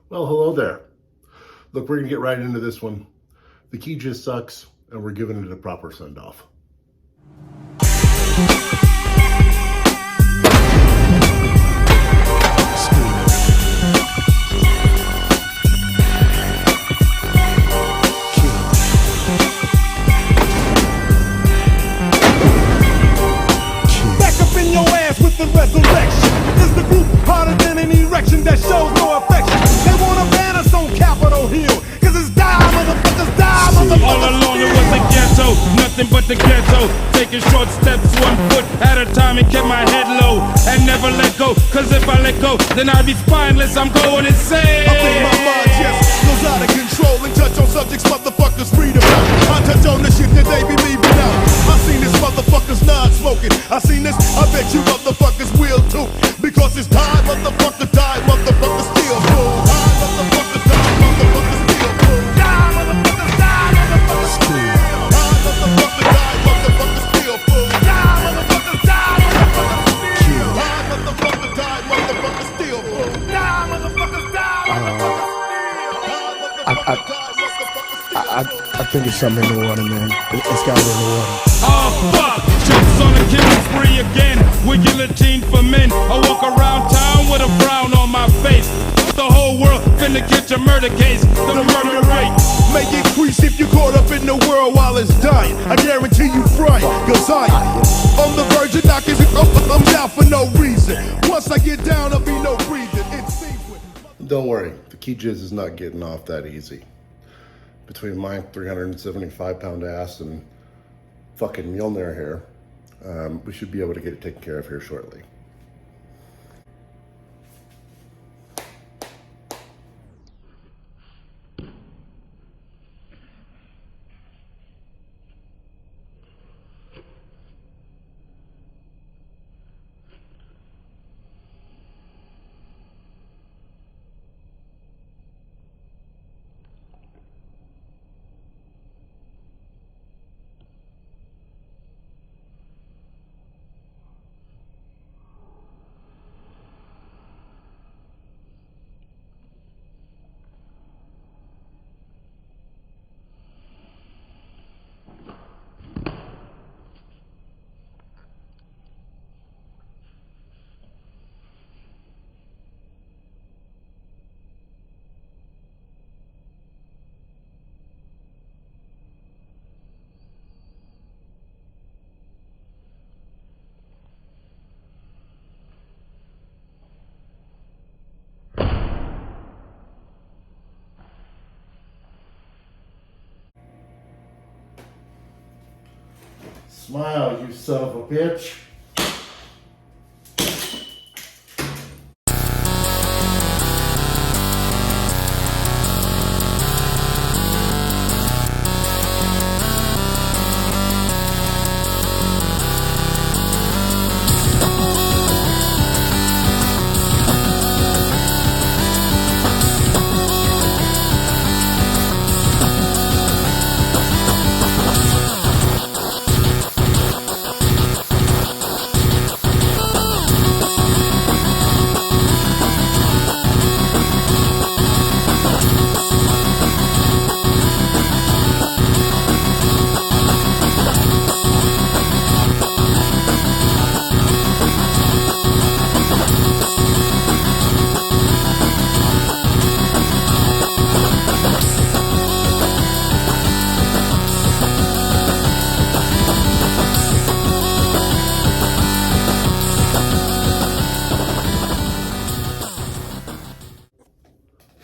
Well, hello there. Look, we're gonna get right into this one. The Keyjizz sucks, and we're giving it a proper send-off. Back up in your ass with the resurrection. Is the group harder than an erection that shows no affection? They wanna ban us on Capitol Hill, cause it's die, motherfuckers, die, motherfuckers. All along it was a ghetto, nothing but the ghetto. Taking short steps, 1 foot at a time, and kept my head low and never let go. Cause if I let go, then I'd be spineless. I'm going insane. I think my mind just goes out of control and touch on subjects motherfuckers read about. I touch on the shit that they be leaving out. I seen this motherfuckers not smoking. I seen this, I bet you motherfuckers will too. Because it's time, motherfucker, die, motherfucker, still fool. Die, motherfucker, die, motherfucker, still fool. Die, motherfucker, die, motherfucker, still. Die, motherfucker, die, motherfucker, still fool. Die, motherfucker, die, motherfucker, still. Die, motherfucker, die, motherfucker, still fool. Die, motherfucker, die, motherfucker, I think it's something in the water, man. It's got it in the water. Oh fuck, jumps on a killing spree again. With guillotine for men. I walk around town with a frown on my face. The whole world finna get your murder case. The murder rate may increase if you're caught up in the world while it's dying. I guarantee you frying, cause I am on the verge of knocking it up. I'm down for no reason. Once I get down, there'll be no breathing. It's secret. Don't worry, the Keyjizz is not getting off that easy. Between my 375-pound ass and fucking Mjolnir hair, we should be able to get it taken care of here shortly. Smile, you son of a bitch.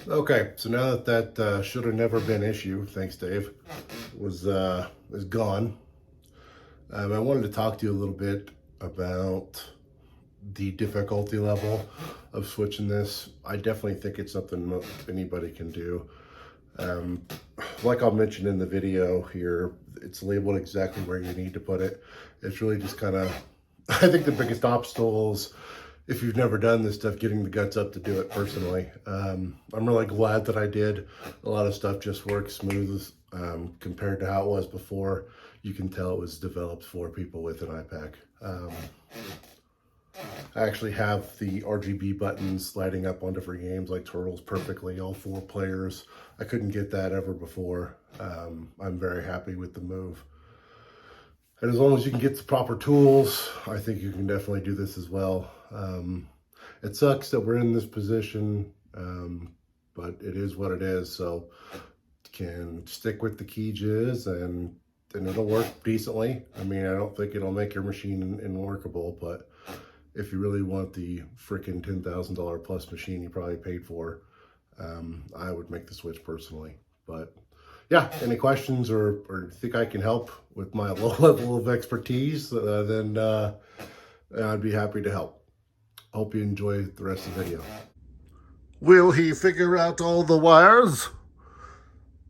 Okay, so now that should have never been issue, thanks Dave, is gone. I wanted to talk to you a little bit about the difficulty level of switching this. I definitely think it's something anybody can do. Like I'll mention in the video here, it's labeled exactly where you need to put it. It's really just kind of, I think the biggest obstacles, if you've never done this stuff, getting the guts up to do it personally. I'm really glad that I did. A lot of stuff just works smooth compared to how it was before. You can tell it was developed for people with an I-PAC. I actually have the RGB buttons lighting up on different games like Turtles perfectly, all 4 players. I couldn't get that ever before. I'm very happy with the move. And as long as you can get the proper tools, I think you can definitely do this as well. It sucks that we're in this position, but it is what it is. So you can stick with the Keyjizz and it'll work decently. I mean, I don't think it'll make your machine unworkable, but if you really want the freaking $10,000 plus machine you probably paid for, I would make the switch personally. But yeah, any questions or think I can help with my low level of expertise, then I'd be happy to help. Hope you enjoy the rest of the video. Will he figure out all the wires?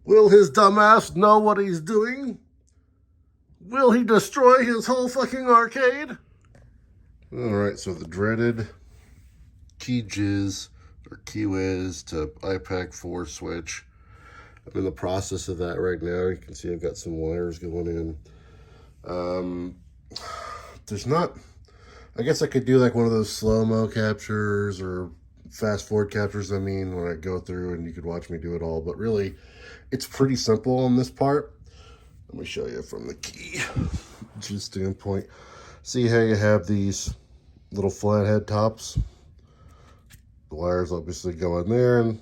Will his dumbass know what he's doing? Will he destroy his whole fucking arcade? Alright, so the dreaded Keyjizz or keywiz to Ipac4 switch. I'm in the process of that right now. You can see I've got some wires going in. There's not, I guess I could do like one of those slow-mo captures or fast forward captures, I mean, when I go through and you could watch me do it all, but really it's pretty simple on this part. Let me show you from the Keyjizz standpoint. See how you have these little flathead tops? The wires obviously go in there and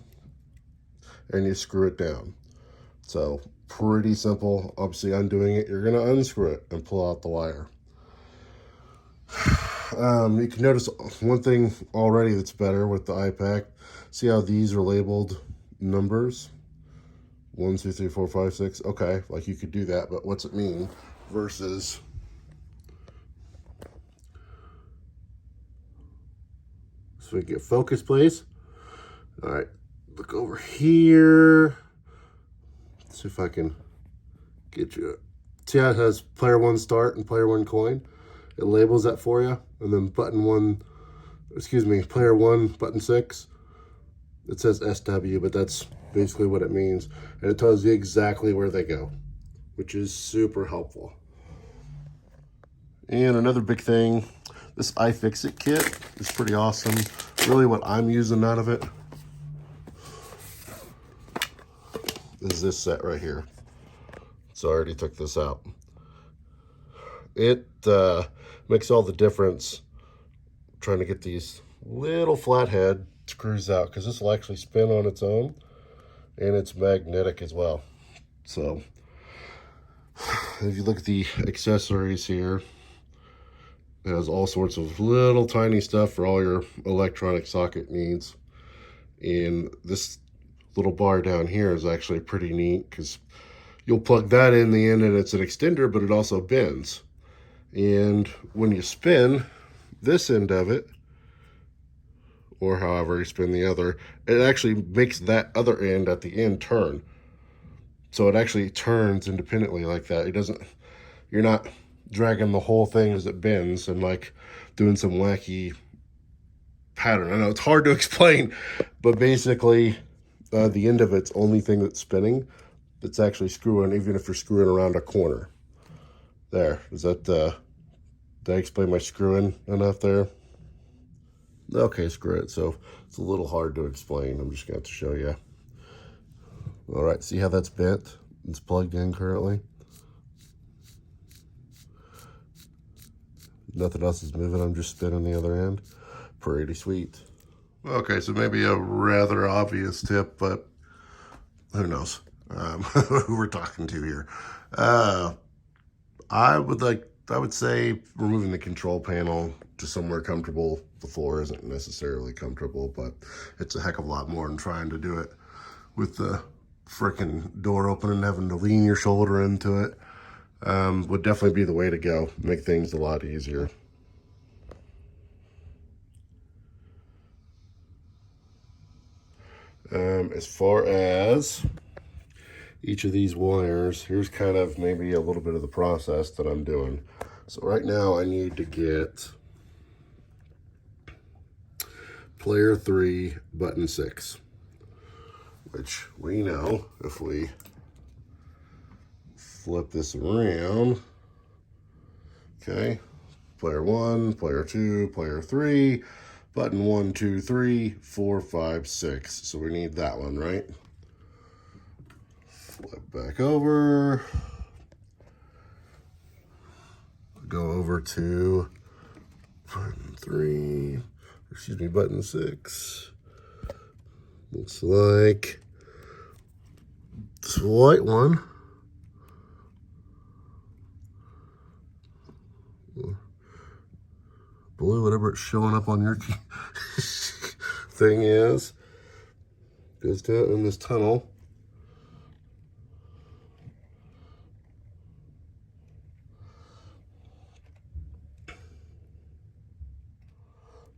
you screw it down. So pretty simple. Obviously undoing it, you're gonna unscrew it and pull out the wire. You can notice one thing already that's better with the I-PAC. See how these are labeled numbers? 1, 2, 3, 4, 5, 6. Okay, like you could do that, but what's it mean versus so we get focus, please. All right, look over here. Let's see if I can get you. See how it has player 1 start and player 1 coin? It labels that for you. And then button 1, excuse me, player 1, button 6. It says SW, but that's basically what it means. And it tells you exactly where they go, which is super helpful. And another big thing, this iFixit kit is pretty awesome. Really what I'm using out of it is this set right here. So I already took this out. It makes all the difference trying to get these little flathead screws out, because this will actually spin on its own and it's magnetic as well. So if you look at the accessories here, it has all sorts of little tiny stuff for all your electronic socket needs. And this little bar down here is actually pretty neat, because you'll plug that in the end and it's an extender, but it also bends. And when you spin this end of it, or however you spin the other, it actually makes that other end at the end turn. So it actually turns independently like that. It doesn't, you're not dragging the whole thing as it bends and like doing some wacky pattern. I know it's hard to explain, but basically the end of it's only thing that's spinning that's actually screwing, even if you're screwing around a corner. There, is that, did I explain my screwing enough there? Okay, screw it. So it's a little hard to explain. I'm just going to have to show you. All right, see how that's bent? It's plugged in currently. Nothing else is moving. I'm just spinning the other end. Pretty sweet. Okay, so maybe a rather obvious tip, but who knows who we're talking to here. I would say removing the control panel to somewhere comfortable. The floor isn't necessarily comfortable, but it's a heck of a lot more than trying to do it with the frickin' door open and having to lean your shoulder into it. Would definitely be the way to go. Make things a lot easier. As far as each of these wires, here's kind of maybe a little bit of the process that I'm doing. So right now I need to get player 3, button 6, which we know if we flip this around, okay, player 1, player 2, player 3, button 1, 2, 3, 4, 5, 6. So we need that one, right? Flip back over. Go over to button 3, excuse me, button 6. Looks like this white one. Blue, whatever it's showing up on your key thing is, goes down in this tunnel.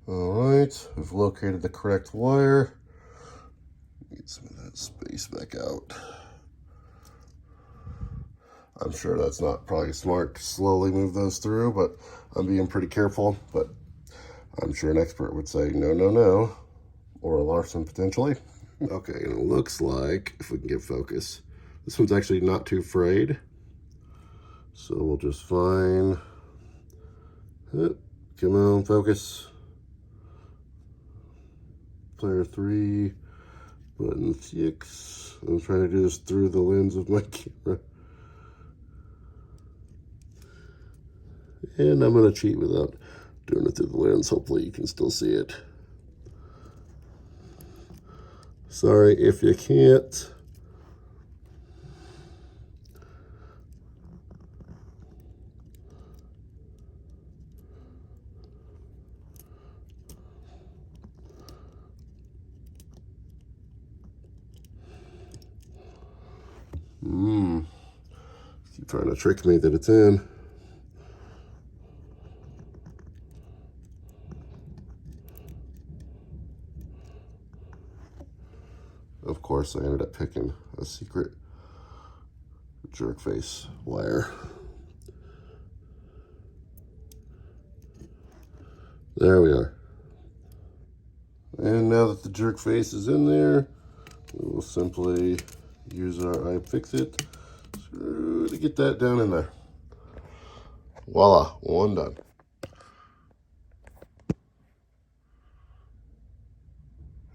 All right, we've located the correct wire. Get some of that space back out. I'm sure that's not probably smart to slowly move those through, but I'm being pretty careful. But I'm sure an expert would say no, no, no, or a larcen potentially. Okay, and it looks like, if we can get focus, this one's actually not too frayed. So we'll just find it. Come on, focus. Player 3, button 6. I'm trying to do this through the lens of my camera. And I'm going to cheat without doing it through the lens. Hopefully you can still see it. Sorry if you can't. Keep trying to trick me that it's in. Of course, I ended up picking a secret jerk face wire. There we are. And now that the jerk face is in there, we will simply use our iFixit to get that down in there. Voila, one done.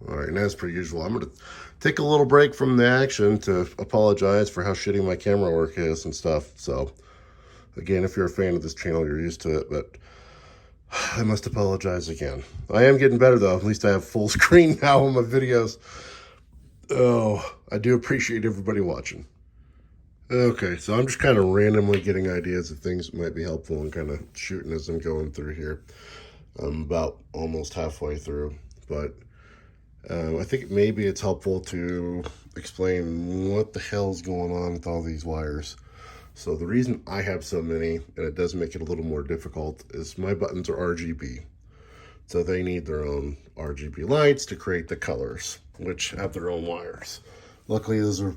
All right, and as per usual, I'm going to take a little break from the action to apologize for how shitty my camera work is and stuff. So, again, if you're a fan of this channel, you're used to it, but I must apologize again. I am getting better, though. At least I have full screen now on my videos. Oh, I do appreciate everybody watching. Okay, so I'm just kind of randomly getting ideas of things that might be helpful and kind of shooting as I'm going through here. I'm about almost halfway through, but I think maybe it's helpful to explain what the hell's going on with all these wires. So the reason I have so many, and it does make it a little more difficult, is my buttons are RGB. So they need their own RGB lights to create the colors, which have their own wires. Luckily, those are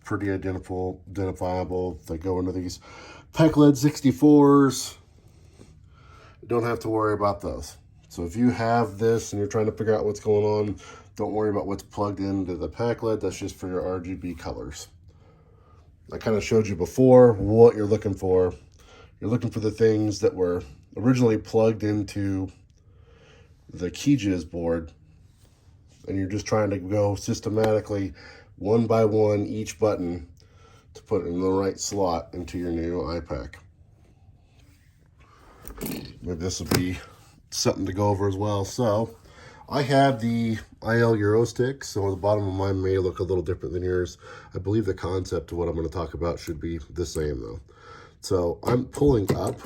pretty identifiable. They go into these Ipac 64s. You don't have to worry about those. So if you have this and you're trying to figure out what's going on, don't worry about what's plugged into the Ipac LED. That's just for your RGB colors. I kind of showed you before what you're looking for. You're looking for the things that were originally plugged into the Keyjizz board, and you're just trying to go systematically one by one each button to put in the right slot into your new I-PAC. Maybe this will be something to go over as well. So I have the IL Euro stick, so the bottom of mine may look a little different than yours. I believe the concept of what I'm going to talk about should be the same though. So I'm pulling up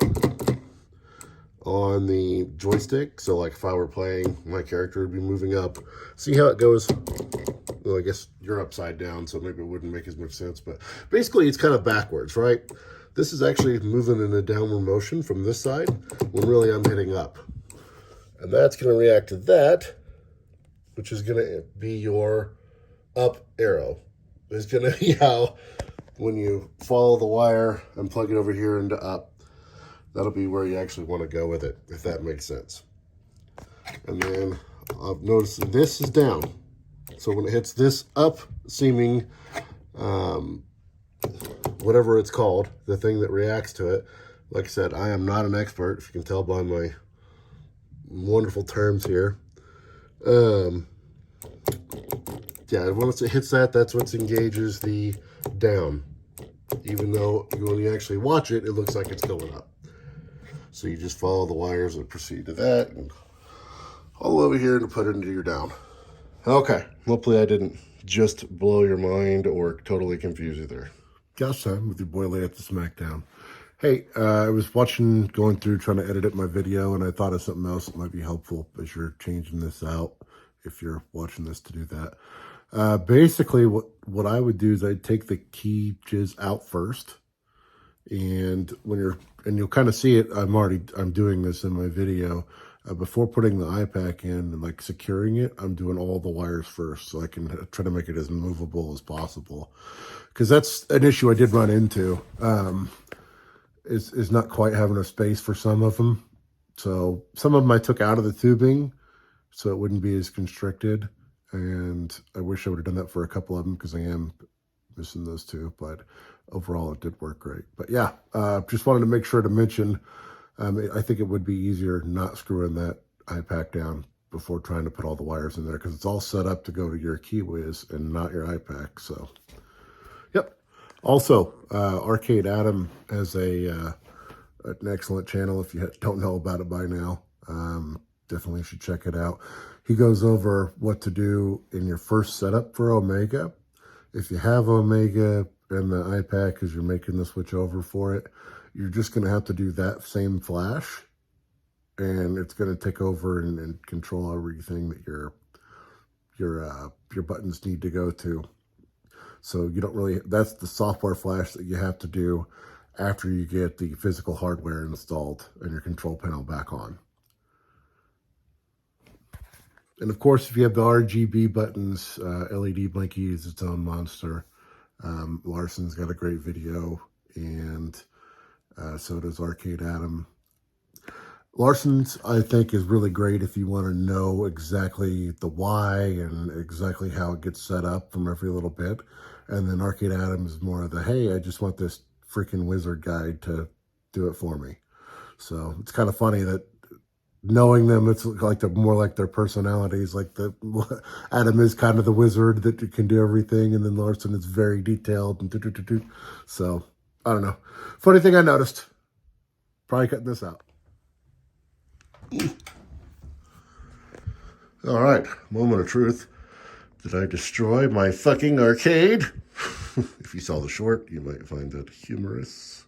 on the joystick, so like if I were playing, my character would be moving up. See how it goes? Well, I guess you're upside down, so maybe it wouldn't make as much sense, but basically it's kind of backwards, right? This is actually moving in a downward motion from this side, when really I'm hitting up. And that's going to react to that, which is going to be your up arrow. It's going to be how, when you follow the wire and plug it over here into up, that'll be where you actually want to go with it, if that makes sense. And then I've noticed that this is down. So when it hits this up seeming, whatever it's called, the thing that reacts to it, Like I said, I am not an expert, if you can tell by my wonderful terms here. Yeah, once it hits that, that's what engages the down. Even though when you actually watch it, it looks like it's going up. So you just follow the wires and proceed to that, and all over here to put it into your down. Okay, hopefully I didn't just blow your mind or totally confuse you there. Gosh, time with your boy Lay at the Smackdown. Hey, I was going through, trying to edit my video, and I thought of something else that might be helpful as you're changing this out, if you're watching this, to do that. Basically, what I would do is I'd take the Keyjizz out first, and you'll kind of see it. I'm doing this in my video. Before putting the I-PAC in and like securing it, I'm doing all the wires first so I can try to make it as movable as possible. Because that's an issue I did run into, is not quite having a space for some of them. So some of them I took out of the tubing so it wouldn't be as constricted. And I wish I would have done that for a couple of them because I am missing those two. But overall, it did work great. But yeah, just wanted to make sure to mention, I think it would be easier not screwing that I-PAC down before trying to put all the wires in there, because it's all set up to go to your keywiz and not your I-PAC. So, yep. Also, Arcade Adam has an excellent channel. If you don't know about it by now, definitely should check it out. He goes over what to do in your first setup for Omega. If you have Omega and the I-PAC as you're making the switch over for it, you're just going to have to do that same flash, and it's going to take over and control everything that your buttons need to go to. So you don't really, that's the software flash that you have to do after you get the physical hardware installed and your control panel back on. And of course, if you have the RGB buttons, LED blinky is its own monster. Larson's got a great video, and so does Arcade Adam. Larson's, I think, is really great if you want to know exactly the why and exactly how it gets set up from every little bit. And then Arcade Adam is more of the, hey, I just want this freaking wizard guide to do it for me. So it's kind of funny that knowing them, it's like more like their personalities. Like Adam is kind of the wizard that can do everything, and then Larson is very detailed and so I don't know. Funny thing I noticed. Probably cutting this out. All right, moment of truth. Did I destroy my fucking arcade? If you saw the short, you might find that humorous.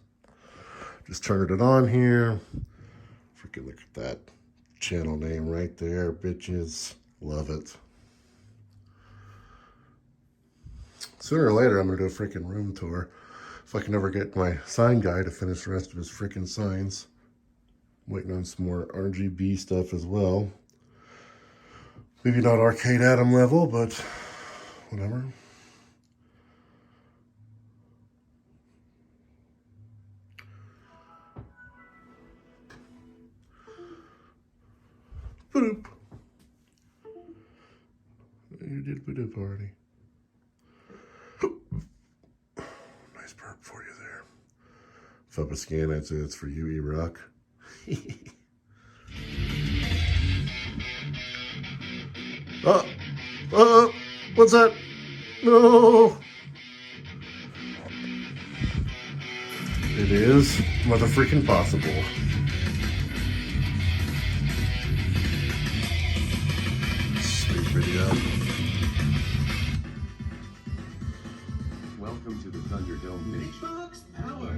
Just turned it on here. Freaking look at that channel name right there, bitches. Love it. Sooner or later, I'm going to do a freaking room tour. If I can ever get my sign guy to finish the rest of his freaking signs. Waiting on some more RGB stuff as well. Maybe not Arcade Adam level, but whatever. Ba-doop. You did ba-doop already. Nice burp for you there. Flip a scan, I'd say that's for you, E-Rock. What's that? No. It is motherfreaking possible. Sweet video. Welcome to the Thunderdome Nation. Box power.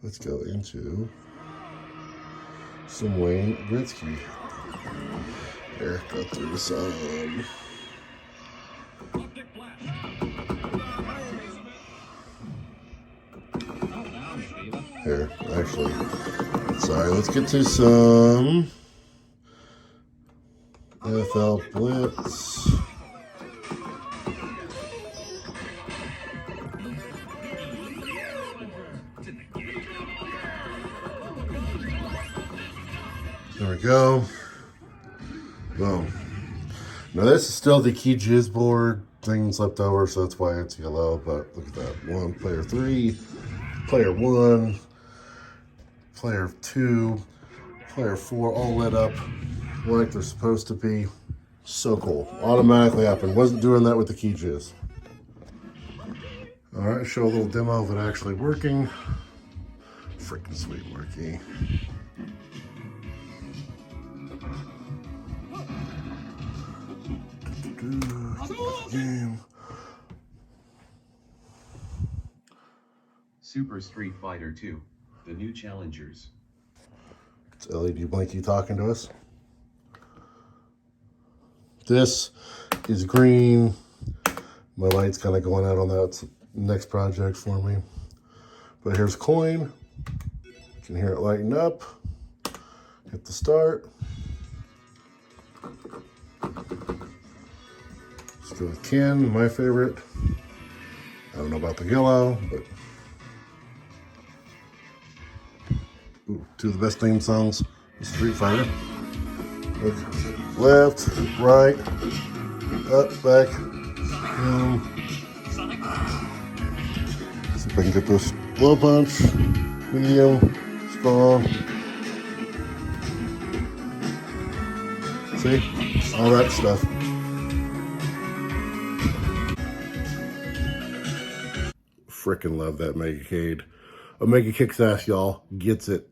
Let's go into some Wayne Gretzky. There, go through some. Here, actually, sorry, let's get to some NFL Blitz. There we go. Boom. Now this is still the Keyjizz board. Things left over, so that's why it's yellow. But look at that. One, player 3, player 1, player 2, player 4, all lit up like they're supposed to be. So cool. Automatically happened. Wasn't doing that with the Keyjizz. All right, show a little demo of it actually working. Freaking sweet, Marquee. Game. Super Street Fighter 2, the new challengers. It's LED Blinky talking to us. This is green. My light's kind of going out on that. It's the next project for me. But here's coin. You can hear it lighting up. Hit the start. Let's go with Ken, my favorite. I don't know about the yellow, but ooh, two of the best theme songs in Street Fighter. Left, right, up, back, down. See if I can get this low punch, medium, strong. See? All that stuff. Frickin' love that Megacade. Omega kicks ass, y'all. Gets it.